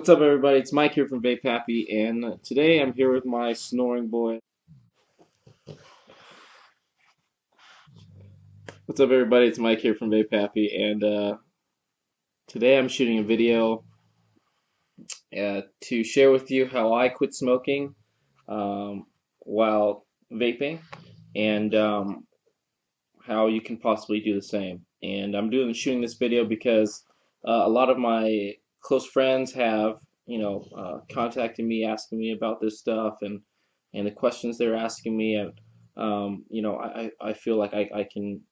What's up, everybody? It's Mike here from VapeHappy, and today I'm here with my snoring boy. What's up, everybody? It's Mike here from VapeHappy, and today I'm shooting a video to share with you how I quit smoking while vaping, and how you can possibly do the same. And I'm shooting this video because a lot of my close friends have, contacted me asking me about this stuff and the questions they're asking me, and I feel like I can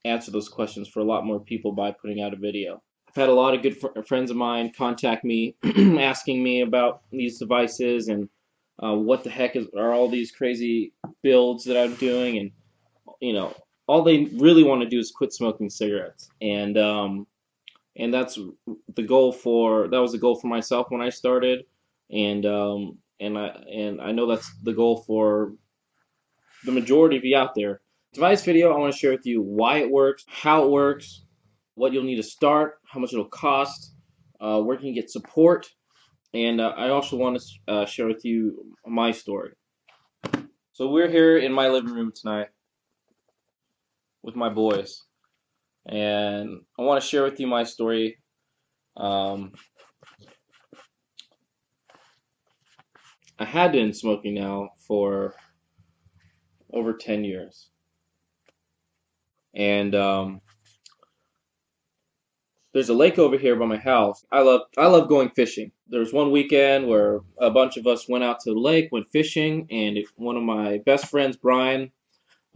answer those questions for a lot more people by putting out a video. I've had a lot of good friends of mine contact me asking me about these devices and what the heck are all these crazy builds that I'm doing, and all they really want to do is quit smoking cigarettes, and that's the goal that was the goal for myself when I started, and I know that's the goal for the majority of you out there. Tonight's video, I want to share with you why it works, how it works, what you'll need to start, how much it'll cost, where you can get support, and I also want to share with you my story. So we're here in my living room tonight with my boys, and I want to share with you my story. I had been smoking now for over 10 years, and there's a lake over here by my house. I love going fishing. There was one weekend where a bunch of us went out to the lake, went fishing, and one of my best friends, Brian,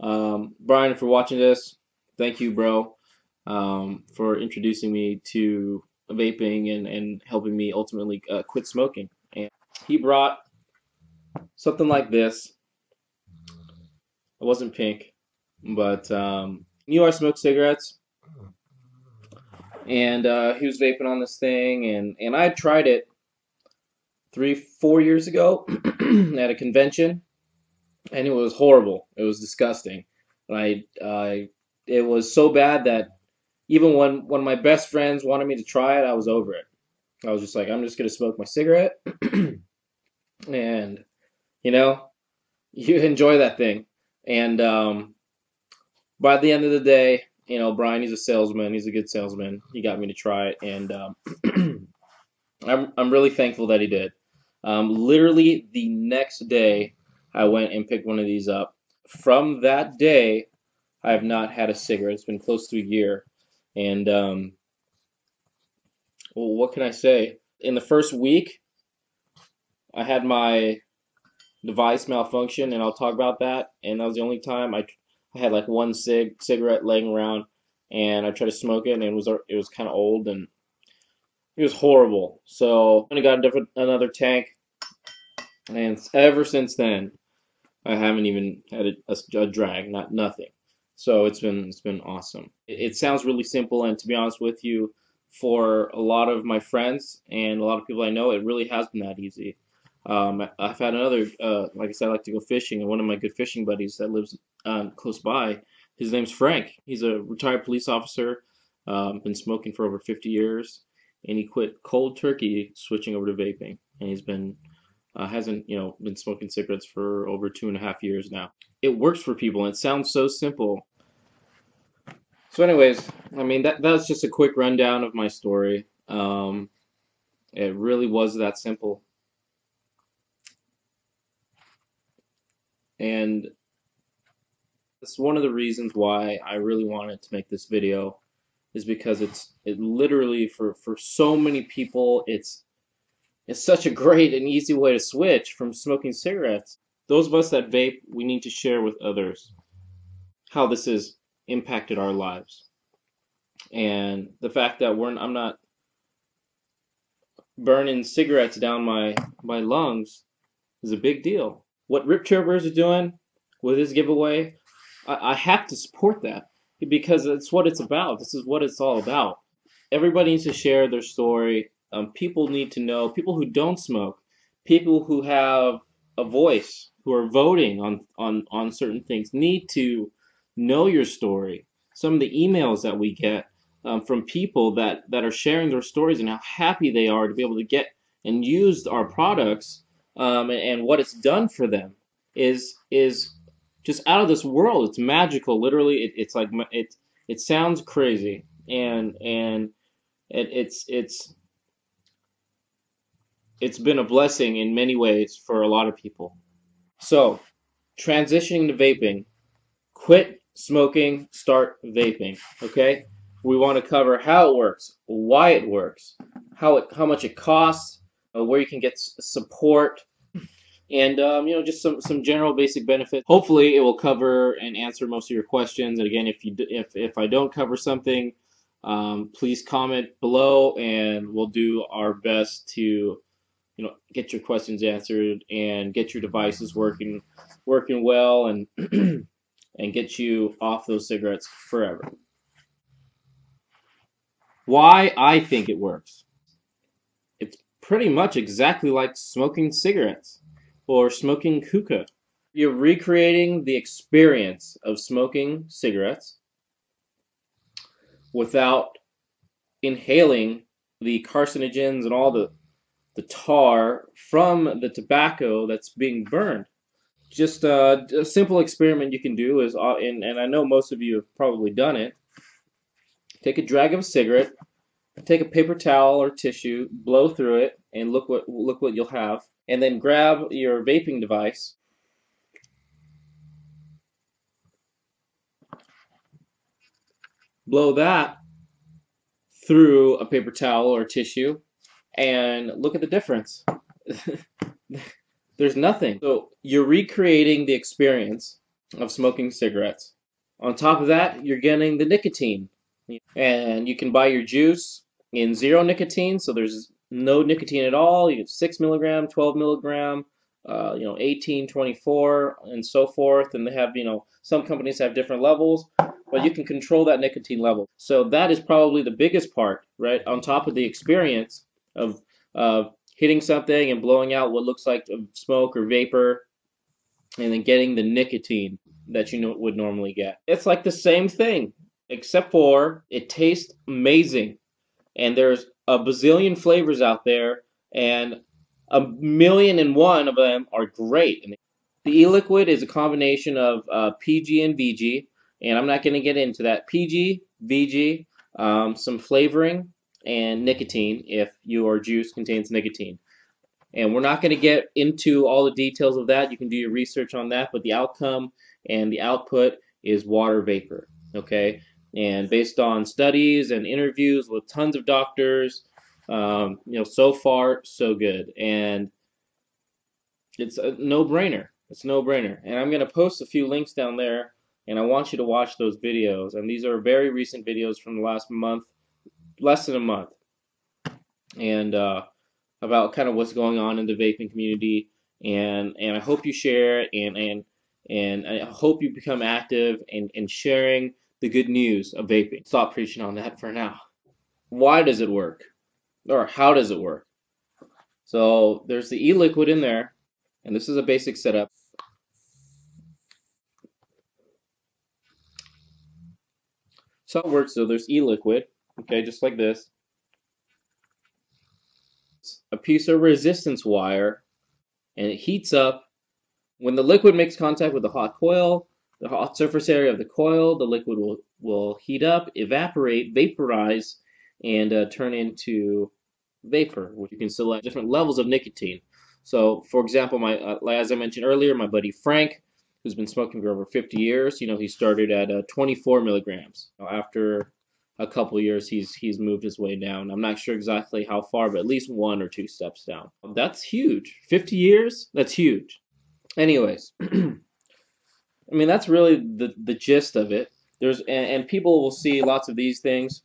if you're watching this, thank you, bro, for introducing me to vaping and helping me ultimately quit smoking. And he brought something like this. It wasn't pink, but he knew I smoked cigarettes, and he was vaping on this thing, and I tried it 3-4 years ago at a convention, and it was horrible. It was disgusting. And it was so bad that even when my best friends wanted me to try it, I was over it. I was just like, I'm just gonna smoke my cigarette, and you enjoy that thing. And by the end of the day, Brian, he's a salesman. He's a good salesman. He got me to try it, and I'm really thankful that he did. Literally the next day, I went and picked one of these up. From that day, I have not had a cigarette. It's been close to a year, and well, what can I say? In the first week, I had my device malfunction, and I'll talk about that. And that was the only time I had like one cigarette laying around, and I tried to smoke it, and it was kind of old, and it was horrible. So I got another tank, and ever since then, I haven't even had a drag, nothing. So it's been awesome. It sounds really simple, and to be honest with you, for a lot of my friends and a lot of people I know, it really has been that easy. I've had another, like I said, I like to go fishing, and one of my good fishing buddies that lives close by, his name's Frank. He's a retired police officer, been smoking for over 50 years, and he quit cold turkey switching over to vaping, and he's been hasn't been smoking cigarettes for over 2.5 years now. It works for people, and it sounds so simple. So anyways, I mean, that's just a quick rundown of my story. It really was that simple. And it's one of the reasons why I really wanted to make this video, is because it literally for so many people it's such a great and easy way to switch from smoking cigarettes. Those of us that vape, we need to share with others how this has impacted our lives, and the fact that I'm not burning cigarettes down my lungs is a big deal. What Rip Turbers are doing with his giveaway, I have to support that, because it's what it's about. This is what it's all about. Everybody needs to share their story. People need to know, people who don't smoke, people who have a voice, who are voting on certain things, need to know your story. Some of the emails that we get from people that are sharing their stories and how happy they are to be able to get and used our products, and what it's done for them is just out of this world. It's magical. Literally, it's like it sounds crazy, and it's been a blessing in many ways for a lot of people. So, transitioning to vaping, quit smoking, start vaping. Okay, we want to cover how it works, why it works, how much it costs, where you can get support, and just some general basic benefits. Hopefully, it will cover and answer most of your questions. And again, if I don't cover something, please comment below, and we'll do our best to get your questions answered and get your devices working well, and and get you off those cigarettes forever. Why I think it works. It's pretty much exactly like smoking cigarettes or smoking hookah. You're recreating the experience of smoking cigarettes without inhaling the carcinogens and all the tar from the tobacco that's being burned. Just a simple experiment you can do is, and I know most of you have probably done it, take a drag of a cigarette, take a paper towel or tissue, blow through it, and look what you'll have. And then grab your vaping device, blow that through a paper towel or tissue, and look at the difference. There's nothing. So you're recreating the experience of smoking cigarettes. On top of that, you're getting the nicotine. And you can buy your juice in 0 nicotine, so there's no nicotine at all. You get 6 milligram, 12 milligram, 18, 24, and so forth. And they have, some companies have different levels, but you can control that nicotine level. So that is probably the biggest part, right? On top of the experience of hitting something and blowing out what looks like smoke or vapor, and then getting the nicotine that you would normally get. It's like the same thing, except for it tastes amazing. And there's a bazillion flavors out there, and 1,000,001 of them are great. And the e-liquid is a combination of PG and VG, and I'm not going to get into that. PG, VG, some flavoring, and nicotine if your juice contains nicotine. And we're not going to get into all the details of that. You can do your research on that, but the outcome and the output is water vapor, okay? And based on studies and interviews with tons of doctors, so far, so good. And it's a no-brainer. It's a no-brainer. And I'm going to post a few links down there, and I want you to watch those videos. And these are very recent videos from the last month, less than a month. And about kind of what's going on in the vaping community, and I hope you share, and I hope you become active in sharing the good news of vaping. Stop preaching on that for now. Why does it work? Or how does it work? So there's the e-liquid in there, and this is a basic setup. So it works. So there's e-liquid, okay, just like this. A piece of resistance wire, and it heats up. When the liquid makes contact with the hot coil, the hot surface area of the coil, the liquid will heat up, evaporate, vaporize, and turn into vapor, which you can select different levels of nicotine. So, for example, as I mentioned earlier, my buddy Frank, who's been smoking for over 50 years, he started at 24 milligrams. After a couple years, he's moved his way down. I'm not sure exactly how far, but at least 1 or 2 steps down. That's huge. 50 years? That's huge. Anyways, I mean, that's really the gist of it. And people will see lots of these things,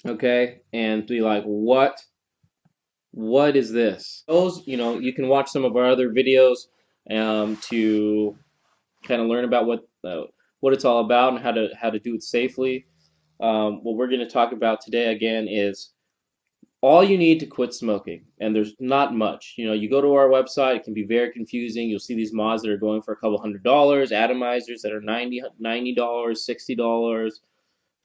okay, and be like, what is this? Those, you can watch some of our other videos to kind of learn about what it's all about and how to do it safely. What we're going to talk about today again is all you need to quit smoking, and there's not much. You go to our website, it can be very confusing. You'll see these mods that are going for a couple $100, atomizers that are $90, $60,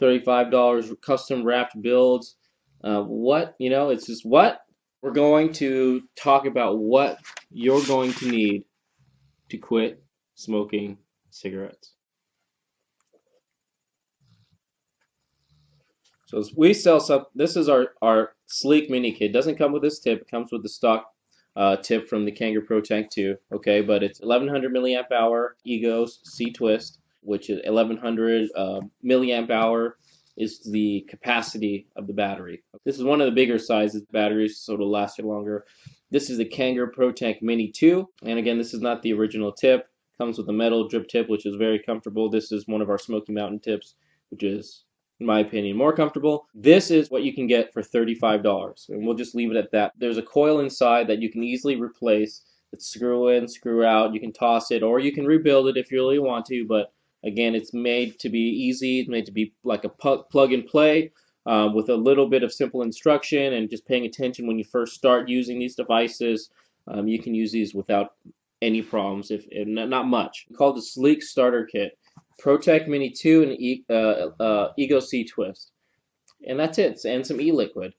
$35, custom wrapped builds. It's just what? We're going to talk about what you're going to need to quit smoking cigarettes. So we sell some. This is our sleek mini kit. It doesn't come with this tip. It comes with the stock tip from the Kanger Protank 2. Okay, but it's 1100 milliamp hour Egos C twist, which is 1100 milliamp hour is the capacity of the battery. This is one of the bigger sizes batteries, so it'll last you longer. This is the Kanger Protank Mini 2, and again, this is not the original tip. Comes with a metal drip tip, which is very comfortable. This is one of our Smoky Mountain tips, which is, in my opinion, more comfortable. This is what you can get for $35, and we'll just leave it at that. There's a coil inside that you can easily replace. It's screw in, screw out. You can toss it, or you can rebuild it if you really want to, but again, it's made to be easy. It's made to be like a plug and play with a little bit of simple instruction and just paying attention when you first start using these devices. You can use these without any problems, if not much. It's called the Sleek Starter Kit. Protank Mini 2 and Ego C Twist. And that's it, and some e-liquid.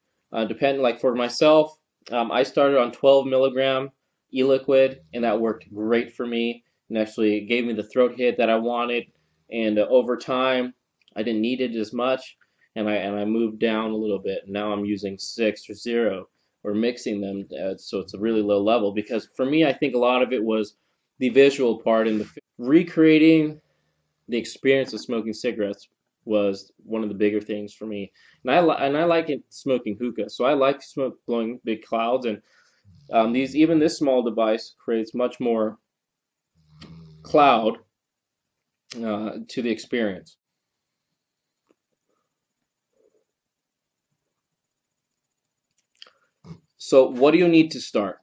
Depending, like for myself, I started on 12 milligram e-liquid, and that worked great for me. And actually, it gave me the throat hit that I wanted. And over time, I didn't need it as much, and I moved down a little bit. Now I'm using 6 or 0, or mixing them, so it's a really low level. Because for me, I think a lot of it was the visual part, and the recreating the experience of smoking cigarettes was one of the bigger things for me. And I like it smoking hookah, so I like blowing big clouds. And even this small device creates much more cloud to the experience. So what do you need to start?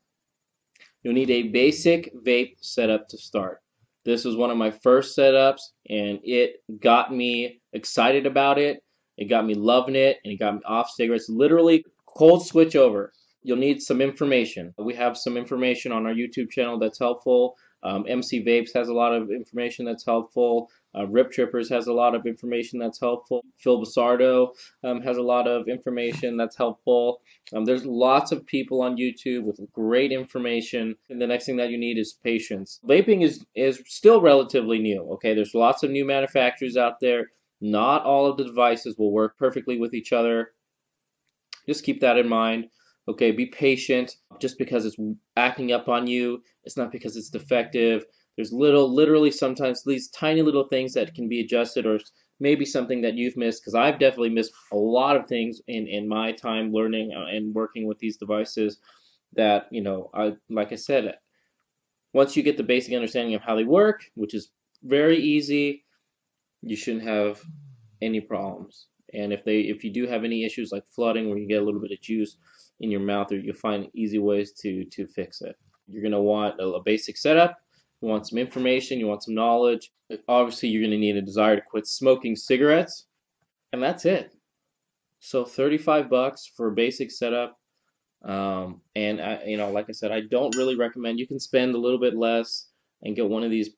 You'll need a basic vape setup to start. This was one of my first setups, and it got me excited about it. It got me loving it, and it got me off cigarettes. Literally, cold switch over. You'll need some information. We have some information on our YouTube channel that's helpful. MC Vapes has a lot of information that's helpful. Rip Trippers has a lot of information that's helpful. Phil Basardo has a lot of information that's helpful. There's lots of people on YouTube with great information. And the next thing that you need is patience. Vaping is still relatively new. Okay, there's lots of new manufacturers out there. Not all of the devices will work perfectly with each other. Just keep that in mind. Okay, be patient. Just because it's acting up on you, it's not because it's defective. There's literally sometimes these tiny little things that can be adjusted, or maybe something that you've missed, because I've definitely missed a lot of things in my time learning and working with these devices that, like I said, once you get the basic understanding of how they work, which is very easy, you shouldn't have any problems. And if you do have any issues like flooding, where you get a little bit of juice in your mouth, or you'll find easy ways to fix it. You're going to want a basic setup. You want some information. You want some knowledge. Obviously, you're going to need a desire to quit smoking cigarettes. And that's it. So $35 for a basic setup. And like I said, I don't really recommend. You can spend a little bit less and get one of these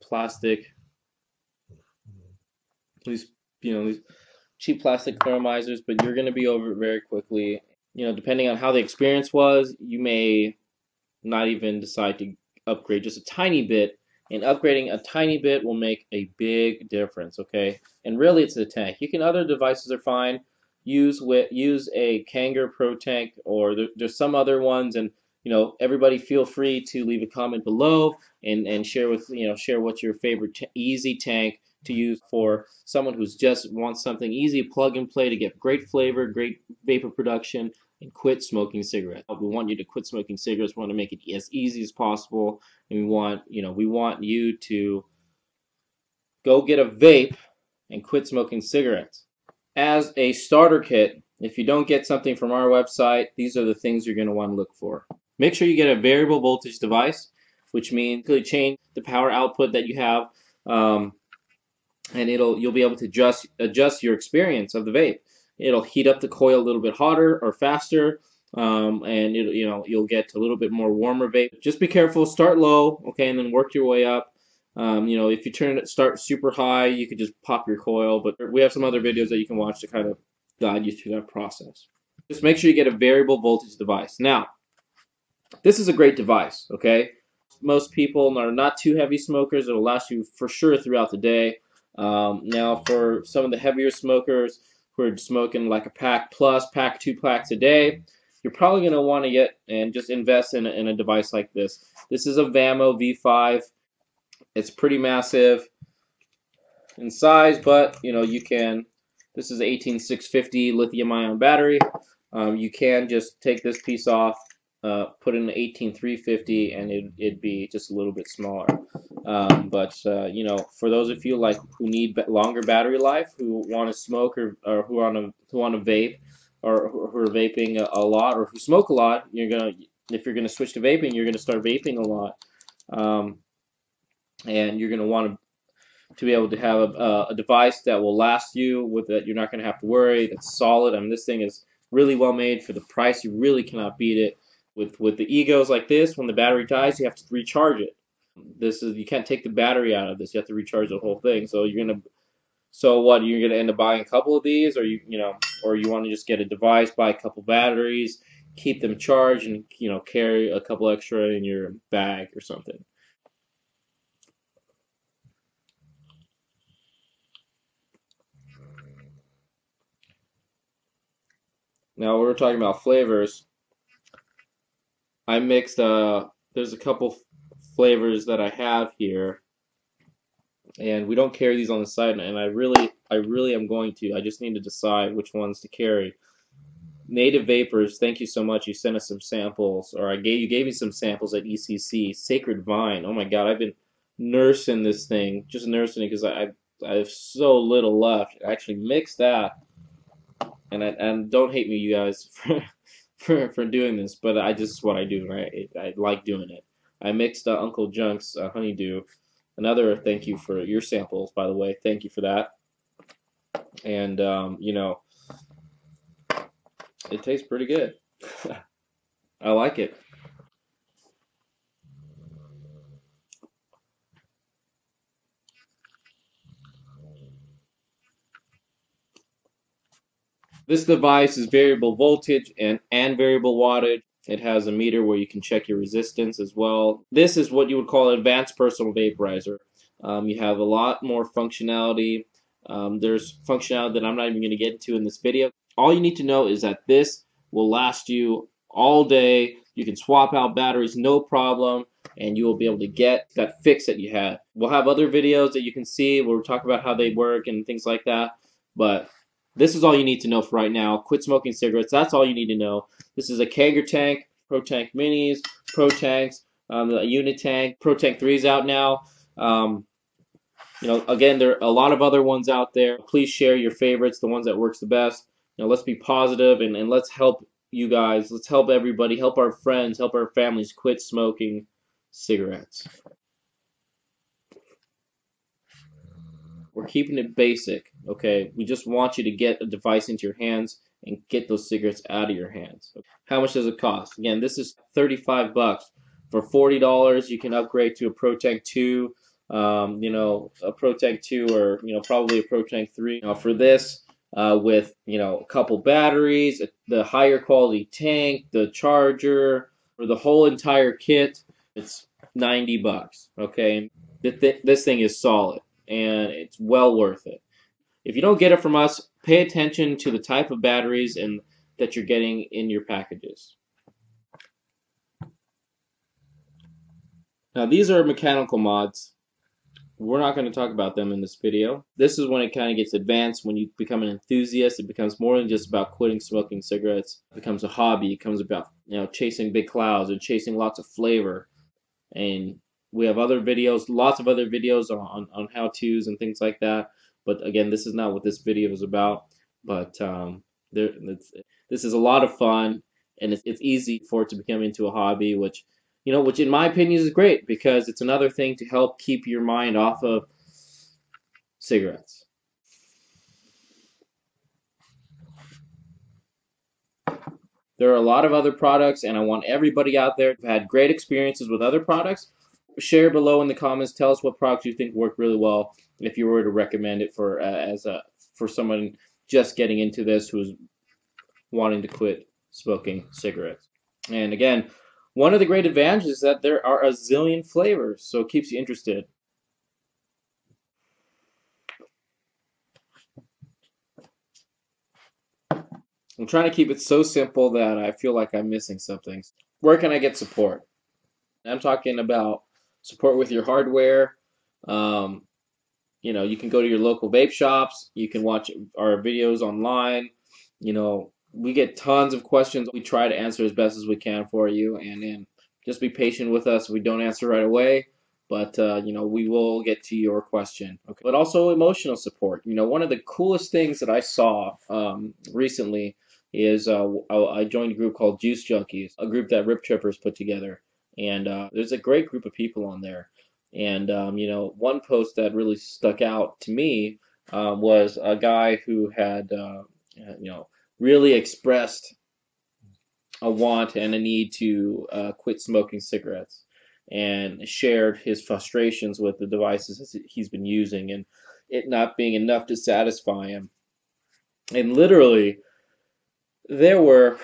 these cheap plastic thermizers, but you're going to be over it very quickly. Depending on how the experience was, you may not even decide to upgrade just a tiny bit, and upgrading a tiny bit will make a big difference, okay? And really, it's the tank. Other devices are fine. Use a Kanger Protank, or there's some other ones, and everybody feel free to leave a comment below and share what's your favorite easy tank to use for someone who's just wants something easy, plug and play, to get great flavor, great vapor production, and quit smoking cigarettes. We want you to quit smoking cigarettes. We want to make it as easy as possible, and we want you to go get a vape and quit smoking cigarettes. As a starter kit, if you don't get something from our website, these are the things you're going to want to look for. Make sure you get a variable voltage device, which means you change the power output that you have. And you'll be able to adjust your experience of the vape. It'll heat up the coil a little bit hotter or faster, and you'll get a little bit more warmer vape. Just be careful. Start low, okay, and then work your way up. If you start super high, you could just pop your coil. But we have some other videos that you can watch to kind of guide you through that process. Just make sure you get a variable voltage device. Now, This is a great device, okay? Most people are not too heavy smokers. It'll last you for sure throughout the day. Now, for some of the heavier smokers who are smoking like a pack plus, pack 2 packs a day, you're probably going to want to get and just invest in a device like this. This is a Vamo V5. It's pretty massive in size, but you know you can. This is an 18650 lithium-ion battery. You can just take this piece off, put in an 18350, and it'd be just a little bit smaller. But you know, for those of you like who need longer battery life, who want to smoke or who want to vape, or who are vaping a lot, or who smoke a lot, if you're gonna switch to vaping, you're gonna start vaping a lot, and you're gonna want to be able to have a device that will last you, with that you're not going to have to worry, that's solid. I mean, this thing is really well made for the price. You really cannot beat it. With the egos like this, when the battery dies, you have to recharge it. You can't take the battery out of this. You have to recharge the whole thing. So you're gonna end up buying a couple of these, or or you want to just get a device, buy a couple batteries, keep them charged, and carry a couple extra in your bag or something. Now we're talking about flavors. I mixed there's a couple flavors that I have here, and we don't carry these on the site, and I really am going to. I just need to decide which ones to carry. Native Vapors, thank you so much. You sent us some samples, or you gave me some samples at ECC. Sacred Vine. Oh my God, I've been nursing this thing, just nursing it because I have so little left. I actually mixed that, and don't hate me, you guys, for doing this, but I just what I do, right? I like doing it. I mixed Uncle Junk's Honeydew. Another thank you for your samples, by the way. Thank you for that. And it tastes pretty good. I like it. This device is variable voltage and variable wattage. It has a meter where you can check your resistance as well. This is what you would call an advanced personal vaporizer. You have a lot more functionality. There's functionality that I'm not even going to get into in this video. All you need to know is that this will last you all day. You can swap out batteries no problem, and you will be able to get that fix that you had. We'll have other videos that you can see where we talk about how they work and things like that, but this is all you need to know for right now. Quit smoking cigarettes. That's all you need to know. This is a Kanger tank, Protank minis, Protanks, the unit tank. Protank 3 is out now. Again, there are a lot of other ones out there. Please share your favorites, the ones that works the best. Let's be positive, and let's help you guys. Let's help everybody, help our friends, help our families quit smoking cigarettes. We're keeping it basic, okay? We just want you to get a device into your hands and get those cigarettes out of your hands. How much does it cost? Again, this is 35 bucks. For $40, you can upgrade to a Protank 2, a Protank 2, or probably a Protank 3. For this, with a couple batteries, the higher quality tank, the charger, or the whole entire kit, it's 90 bucks. Okay, this thing is solid, and it's well worth it. If you don't get it from us, pay attention to the type of batteries and that you're getting in your packages. Now these are mechanical mods. We're not going to talk about them in this video. This is when it kind of gets advanced. When you become an enthusiast, it becomes more than just about quitting smoking cigarettes. It becomes a hobby. It becomes about chasing big clouds and chasing lots of flavor. And we have other videos, lots of other videos on how-tos and things like that. But again, this is not what this video is about. But this is a lot of fun, and it's easy for it to become into a hobby, which in my opinion is great, because it's another thing to help keep your mind off of cigarettes. There are a lot of other products, and I want everybody out there who've had great experiences with other products, share below in the comments. Tell us what products you think work really well, if you were to recommend it for someone just getting into this who's wanting to quit smoking cigarettes. And again, One of the great advantages is that there are a zillion flavors, so it keeps you interested. I'm trying to keep it so simple that I feel like I'm missing something. Where can I get support? I'm talking about support with your hardware. Um, you can go to your local vape shops. You can watch our videos online. We get tons of questions. We try to answer as best as we can for you, and just be patient with us if we don't answer right away. But we will get to your question. Okay. But also emotional support. One of the coolest things that I saw recently is I joined a group called Juice Junkies, a group that Rip Trippers put together, and there's a great group of people on there. And one post that really stuck out to me was a guy who had really expressed a want and a need to quit smoking cigarettes, and shared his frustrations with the devices he's been using and it not being enough to satisfy him. And literally, there were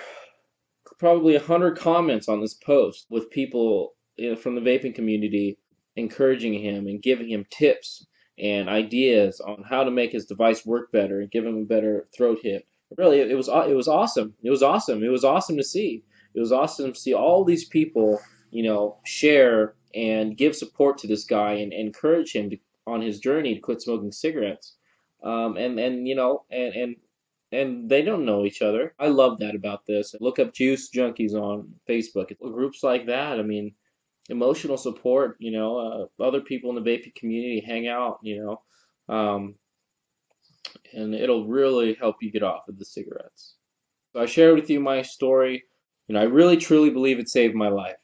probably 100 comments on this post with people from the vaping community encouraging him and giving him tips and ideas on how to make his device work better and give him a better throat hit. Really, it was awesome. It was awesome. It was awesome to see. It was awesome to see all these people, share and give support to this guy and encourage him on his journey to quit smoking cigarettes. And they don't know each other. I love that about this. Look up Juice Junkies on Facebook. Groups like that. I mean, emotional support. Other people in the vaping community hang out. And it'll really help you get off of the cigarettes. So I shared with you my story. I really truly believe it saved my life.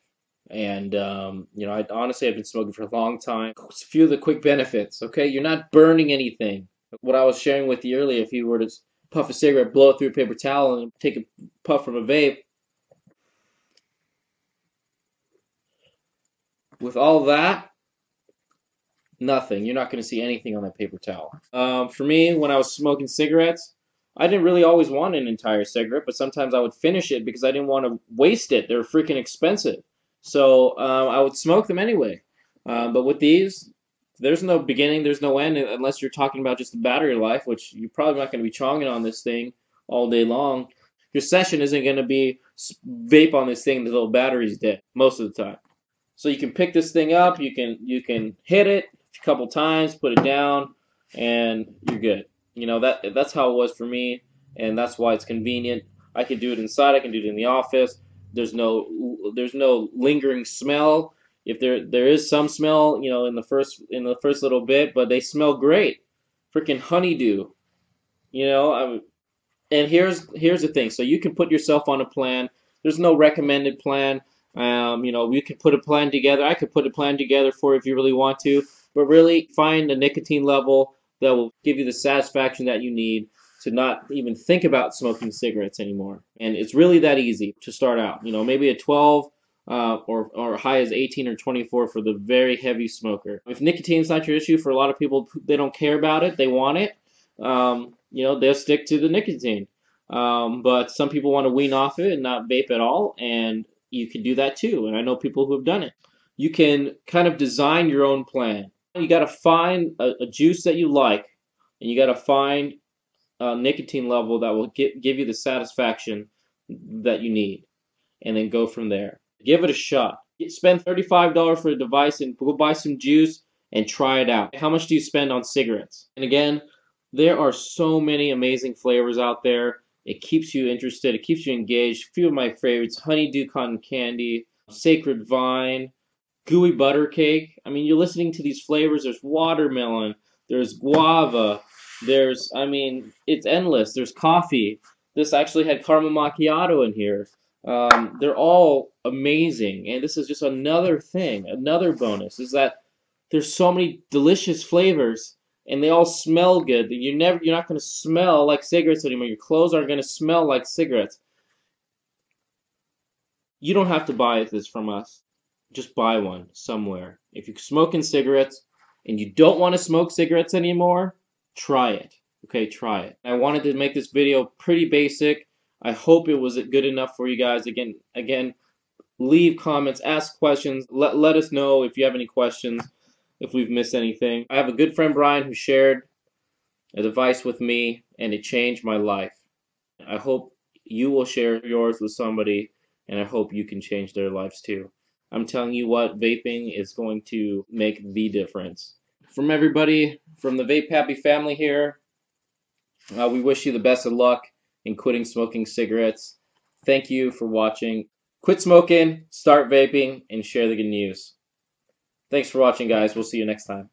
And I honestly have been smoking for a long time. A few of the quick benefits. Okay, you're not burning anything. What I was sharing with you earlier, if you were to puff a cigarette, blow it through a paper towel, and take a puff from a vape, with all that, nothing. You're not going to see anything on that paper towel. For me, when I was smoking cigarettes, I didn't really always want an entire cigarette, but sometimes I would finish it because I didn't want to waste it. They're freaking expensive. So I would smoke them anyway. But with these, there's no beginning, there's no end, unless you're talking about just the battery life, which you're probably not going to be chonging on this thing all day long. Your session isn't going to be vape on this thing until the battery's dead most of the time. So you can pick this thing up, you can hit it a couple times, put it down, and you're good. That's how it was for me, and that's why it's convenient. I can do it inside, I can do it in the office. There's no lingering smell. If there is some smell, in the first little bit, but they smell great. Freaking honeydew. And here's the thing. So you can put yourself on a plan. There's no recommended plan. We could put a plan together. I could put a plan together for you if you really want to. But really, find a nicotine level that will give you the satisfaction that you need to not even think about smoking cigarettes anymore. And it's really that easy to start out. Maybe a 12 or high as 18 or 24 for the very heavy smoker. If nicotine's not your issue, for a lot of people, they don't care about it. They want it. They'll stick to the nicotine. But some people want to wean off it and not vape at all, and you can do that too. And I know people who have done it. You can kind of design your own plan. You got to find a juice that you like, and you got to find a nicotine level that will give you the satisfaction that you need, and then go from there. Give it a shot. Spend $35 for a device and go buy some juice and try it out. How much do you spend on cigarettes? And again, there are so many amazing flavors out there. It keeps you interested. It keeps you engaged. A few of my favorites: honeydew cotton candy, sacred vine, gooey butter cake. I mean, you're listening to these flavors. There's watermelon. There's guava. It's endless. There's coffee. This actually had caramel macchiato in here. They're all amazing. And this is just another thing, another bonus, is that there's so many delicious flavors. And they all smell good. You're not going to smell like cigarettes anymore. Your clothes aren't going to smell like cigarettes. You don't have to buy this from us. Just buy one somewhere. If you're smoking cigarettes and you don't want to smoke cigarettes anymore, try it. Okay, try it. I wanted to make this video pretty basic. I hope it was good enough for you guys. Again, leave comments, ask questions. Let us know if you have any questions, if we've missed anything. I have a good friend, Brian, who shared a device with me, and it changed my life. I hope you will share yours with somebody, and I hope you can change their lives too. I'm telling you what, vaping is going to make the difference. From everybody from the VapeHappy family here, we wish you the best of luck in quitting smoking cigarettes. Thank you for watching. Quit smoking, start vaping, and share the good news. Thanks for watching, guys. We'll see you next time.